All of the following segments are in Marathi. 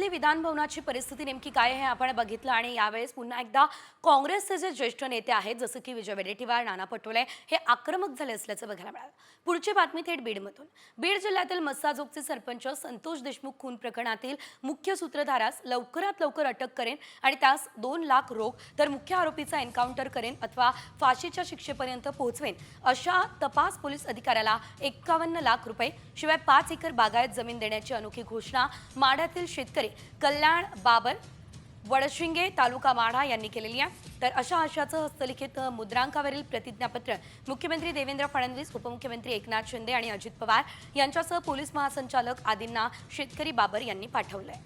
पुण्यातली विधान भवनाची परिस्थिती नेमकी काय आहे हे आपण बघितलं आणि यावेळेस पुन्हा एकदा काँग्रेसचे जे ज्येष्ठ नेते आहेत जसं की विजय वडेट्टीवार, नाना पटोले हे आक्रमक झाले असल्याचं बघायला मिळालं। पुढची बातमी थेट बीडमधून। बीड जिल्ह्यातील मस्साजोगचे सरपंच संतोष देशमुख खून प्रकरणातील मुख्य सूत्रधारास लवकरात लवकर अटक करेन आणि त्यास 2 लाख रोख तर मुख्य आरोपीचा एन्काउंटर करेन अथवा फाशीच्या शिक्षेपर्यंत पोहोचवेन अशा तपास पोलीस अधिकाऱ्याला 51 लाख रुपये शिवाय 5 एकर बागायत जमीन देण्याची अनोखी घोषणा माढ्यातील शेतकरी कल्याण बाबर वडशिंगे तालुका माढा यांनी केलेली आहे। तर अशा आशयाचं हस्तलिखित मुद्रांकावरील प्रतिज्ञापत्र मुख्यमंत्री देवेंद्र फडणवीस, उपमुख्यमंत्री एकनाथ शिंदे आणि अजित पवार यांच्यासह पोलीस महासंचालक आदींना शेतकरी बाबर यांनी पाठवलंय।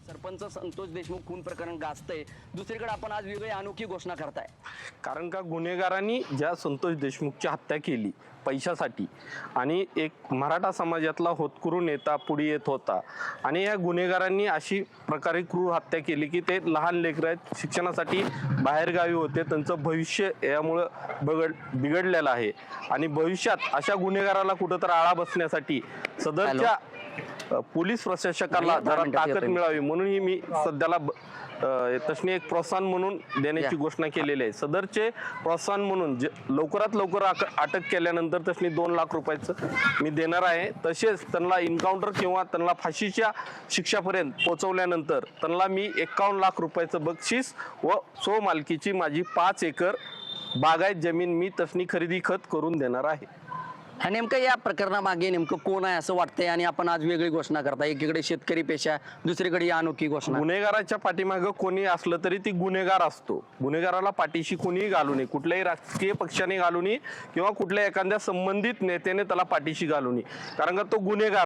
सरपंच संतोष देशमुख खून प्रकरण गाजतंय, दुसरीकडे आपण आज वेगळी अनोखी घोषणा करताय। कारण का गुन्हेगारांनी ज्या संतोष देशमुखची हत्या केली पैशासाठी आणि एक मराठा समाजातला होतकरू नेता पुढे येत होता आणि या गुन्हेगारांनी अशी प्रकारे क्रूर हत्या केली की ते लहान लेकरं शिक्षणासाठी बाहेरगावी होते, त्यांचं भविष्य यामुळे बिघडलेलं आहे आणि भविष्यात अशा गुन्हेगाराला कुठंतरी आळा बसण्यासाठी सदरच्या पोलीस प्रशासकाला जरा ताकद मिळावी म्हणून मी सध्याला तसनी एक प्रोत्साहन म्हणून देण्याची घोषणा केलेली आहे। सदरचे प्रोत्साहन म्हणून लवकरात लवकर अटक केल्यानंतर तसनी 2 लाख रुपयाचं मी देणार आहे। तसेच त्यांना एन्काउंटर किंवा त्यांना फाशीच्या शिक्षापर्यंत पोहोचवल्यानंतर त्यांना मी 51 लाख रुपयाचं बक्षीस व सो मालकीची माझी 5 एकर बागायत जमीन मी तसनी खरेदी खत करून देणार आहे। हा नेमकं या प्रकरणामागे नेमकं कोण आहे असं वाटतंय आणि आपण आज वेगळी घोषणा करताय, एकीकडे शेतकरी पेशा, दुसरीकडे या अनोखी घोषणा। गुन्हेगाराच्या पाठीमागे कोणी असलं तरी ती गुन्हेगार असतो। गुन्हेगाराला पाठीशी कोणीही घालू नये, कुठल्याही राजकीय पक्षाने घालू नये किंवा कुठल्या एखाद्या संबंधित नेत्याने त्याला पाठीशी घालू नये, कारण का तो गुन्हेगार